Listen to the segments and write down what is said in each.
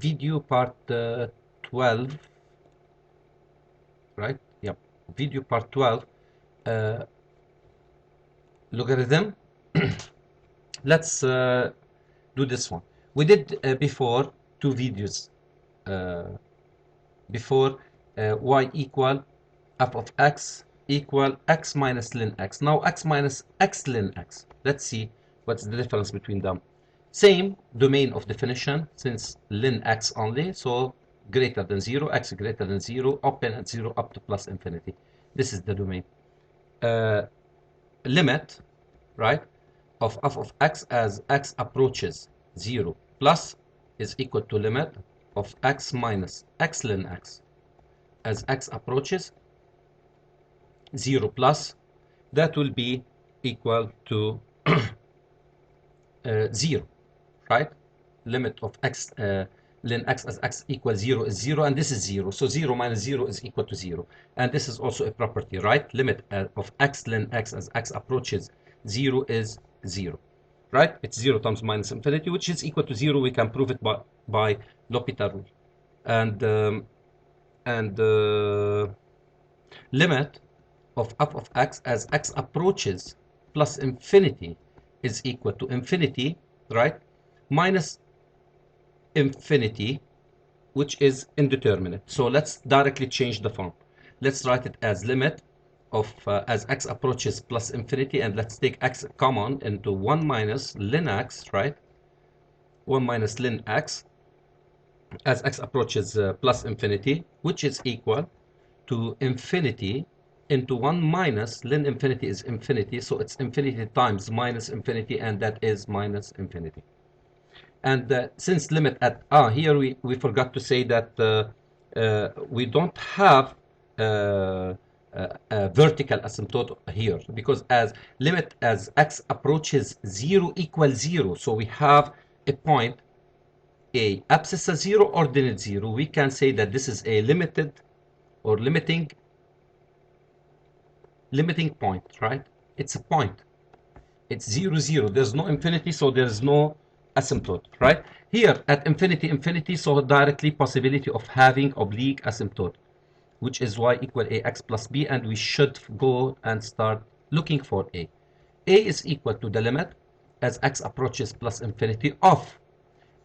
video part 12, right? Yep, video part 12, uh, logarithm. Let's do this one. We did before two videos uh, before y equal f of x equal x minus ln x. Now x minus x ln x. Let's see what's the difference between them. Same domain of definition since ln x only, so greater than 0, x greater than 0, open at 0 up to plus infinity. This is the domain. Limit, right, of f of x as x approaches 0 plus is equal to limit of x minus x ln x as x approaches 0 plus, that will be equal to 0, right? Limit of x ln x as x equals 0 is 0, and this is 0. So 0 minus 0 is equal to 0. And this is also a property, right? Limit of x ln x as x approaches 0 is 0, right? It's 0 times minus infinity, which is equal to 0. We can prove it by L'Hopital rule. And limit of f of x as x approaches plus infinity is equal to infinity, right, minus infinity, which is indeterminate. So let's directly change the form. Let's write it as limit of as x approaches plus infinity, and let's take x common into 1 minus ln x, right? 1 minus ln x as x approaches plus infinity, which is equal to infinity into 1 minus ln infinity is infinity, so it's infinity times minus infinity, and that is minus infinity. And since limit at here we forgot to say that we don't have a vertical asymptote here, because as limit as x approaches 0 equals 0, so we have a point a abscissa 0, ordinate 0. We can say that this is a limited or limiting point, right? It's a point. It's 0, 0. There's no infinity, so there's no asymptote, right? Here at infinity, infinity, so directly possibility of having oblique asymptote, which is y equal ax plus b, and we should go and start looking for a. A is equal to the limit as x approaches plus infinity of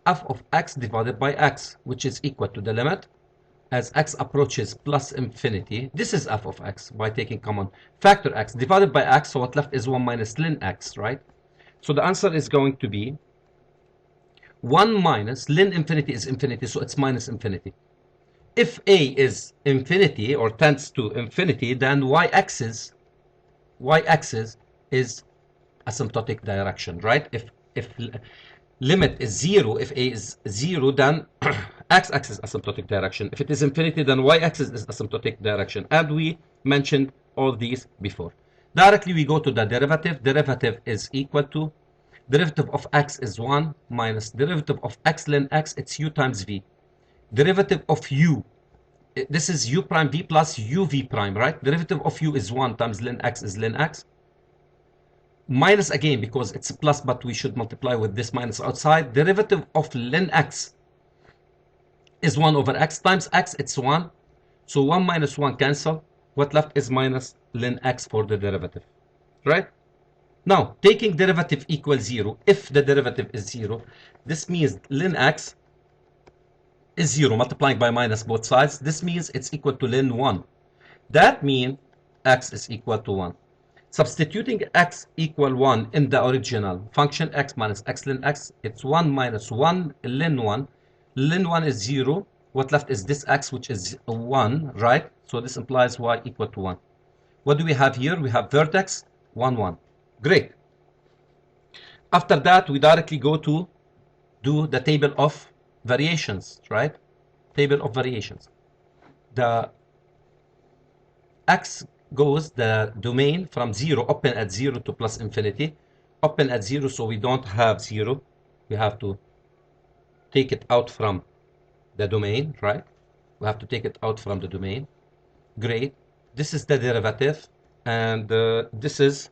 f of x divided by x, which is equal to the limit as x approaches plus infinity. This is f of x by taking common factor x divided by x, so what left is 1 minus ln x, right? So the answer is going to be 1 minus ln infinity is infinity, so it's minus infinity. If a is infinity or tends to infinity, then y-axis is asymptotic direction, right? If limit is 0, if a is 0, then x-axis asymptotic direction. If it is infinity, then y-axis is asymptotic direction. And we mentioned all these before. Directly we go to the derivative. Derivative is equal to derivative of x is 1 minus derivative of x ln x, it's u times v. Derivative of u, this is u prime v plus uv prime, right? Derivative of u is 1 times ln x is ln x. Minus again because it's a plus, but we should multiply with this minus outside. Derivative of ln x is 1 over x times x, it's 1. So 1 minus 1 cancel. What left is minus ln x for the derivative, right? Now, taking derivative equals 0, if the derivative is 0, this means ln x is 0, multiplying by minus both sides. This means it's equal to ln 1. That means x is equal to 1. Substituting x equal 1 in the original function, x minus x ln x, it's 1 minus 1 ln 1. Ln 1 is 0. What left is this x, which is 1, right? So this implies y equal to 1. What do we have here? We have vertex 1, 1. Great. After that, we directly go to do the table of variations, right? Table of variations. The x goes the domain from 0, open at 0 to plus infinity. Open at 0, so we don't have 0. We have to take it out from the domain, right? We have to take it out from the domain. Great. This is the derivative, and this is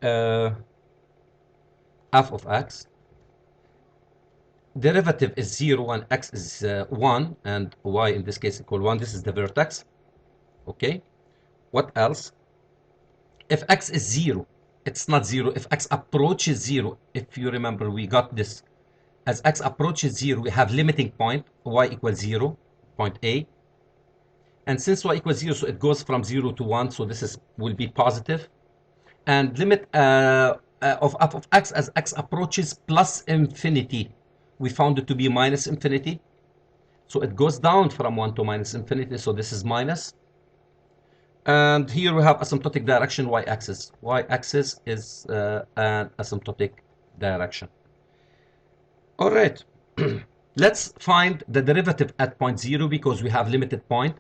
f of x. derivative is 0 when x is 1 and y in this case equal 1. This is the vertex. Okay. What else? If x is 0, it's not 0. If x approaches 0, if you remember, we got this. As x approaches 0, we have limiting point, y equals 0, point A. And since y equals 0, so it goes from 0 to 1, so this will be positive. And limit of f of x as x approaches plus infinity, we found it to be minus infinity. So it goes down from 1 to minus infinity, so this is minus. And here we have asymptotic direction y-axis. Y-axis is an asymptotic direction. All right. Let's find the derivative at point 0 because we have limited point.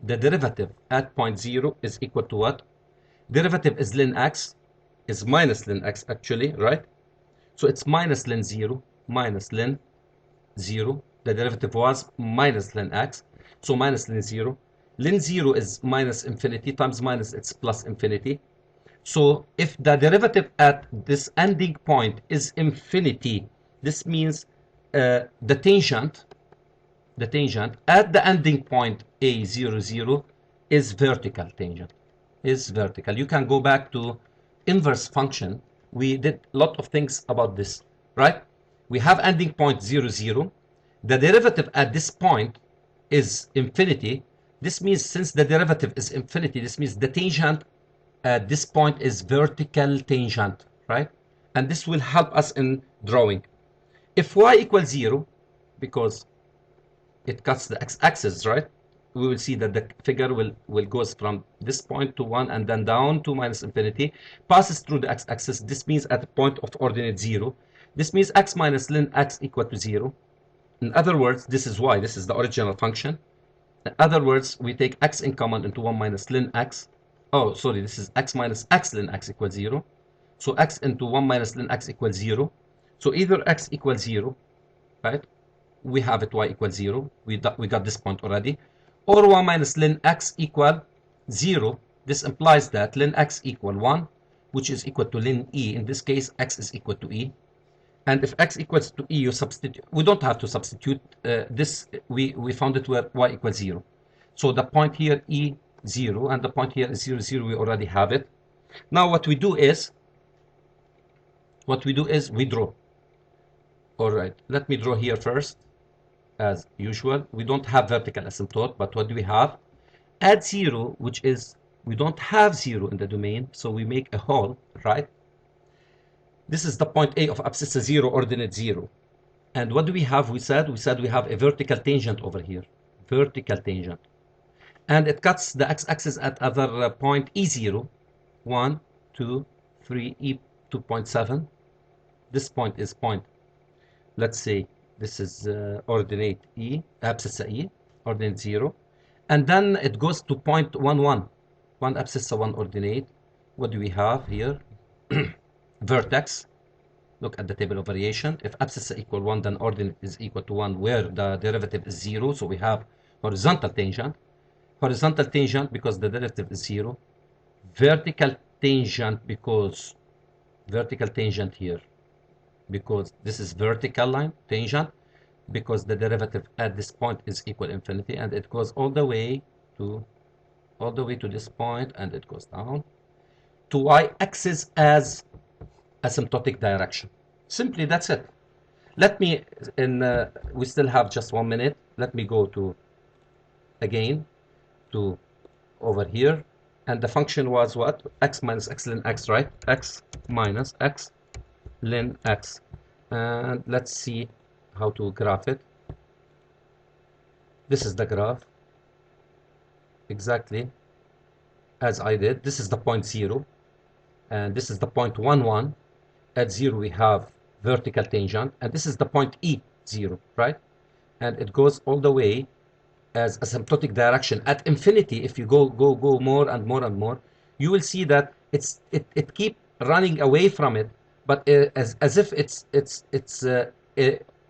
The derivative at point 0 is equal to what? Derivative is ln x, is minus ln x actually, right? So it's minus ln 0, minus ln 0. The derivative was minus ln x, so minus ln 0. Ln 0 is minus infinity times minus it's plus infinity. So if the derivative at this ending point is infinity, this means the tangent at the ending point a0, 0 is vertical tangent. Is vertical. You can go back to inverse function. We did a lot of things about this, right? We have ending point 0, 0. The derivative at this point is infinity. This means since the derivative is infinity, this means the tangent at this point is vertical tangent, right? And this will help us in drawing. If y equals 0, because it cuts the x-axis, right? We will see that the figure will goes from this point to 1 and then down to minus infinity, passes through the x-axis. This means at the point of ordinate 0. This means x minus ln x equal to 0. In other words, this is y. This is the original function. In other words, we take x in common into 1 minus ln x. Oh, sorry, this is x minus x ln x equals 0. So x into 1 minus ln x equals 0. So either x equals 0, right? We have it y equals 0. We got this point already. Or 1 minus ln x equal 0. This implies that ln x equal 1, which is equal to ln e. In this case, x is equal to e. And if x equals to e, you substitute. We don't have to substitute this. We found it where y equals 0. So the point here, e 0, and the point here is 0, 0. We already have it. Now what we do is we draw. All right, let me draw here first. As usual, we don't have vertical asymptote, but what do we have? Add 0, which is, we don't have 0 in the domain, so we make a hole, right? This is the point A of abscissa 0, ordinate 0. And what do we have? We said we have a vertical tangent over here. Vertical tangent. And it cuts the x-axis at other point E0. 1, 2, 3, E 2.7. This point is point, let's say, this is ordinate E, abscissa E, ordinate 0. And then it goes to point 1, 1. 1 abscissa 1 ordinate. What do we have here? Vertex. Look at the table of variation. If abscissa equal 1, then ordinate is equal to 1, where the derivative is 0. So we have horizontal tangent. Horizontal tangent because the derivative is 0. Vertical tangent because vertical tangent here, because this is vertical line tangent, because the derivative at this point is equal infinity, and it goes all the way to this point, and it goes down to y-axis as asymptotic direction. Simply, that's it. Let me, we still have just 1 minute. Let me go to, again, to over here. And the function was what? X minus x ln x, right? X minus x ln x. And let's see how to graph it. This is the graph. Exactly as I did. This is the point 0. And this is the point 1, 1. At 0 we have vertical tangent. And this is the point E0, right? And it goes all the way as asymptotic direction. At infinity, if you go more and more and more, you will see that it keep running away from it, but as if it's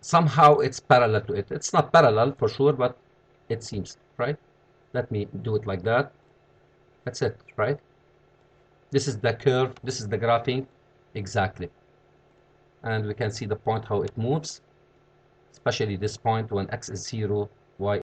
somehow it's parallel to it. It's not parallel for sure, but it seems, right? Let me do it like that. That's it, right? This is the curve. This is the graphing, exactly. And we can see the point how it moves. especially this point when x is 0, y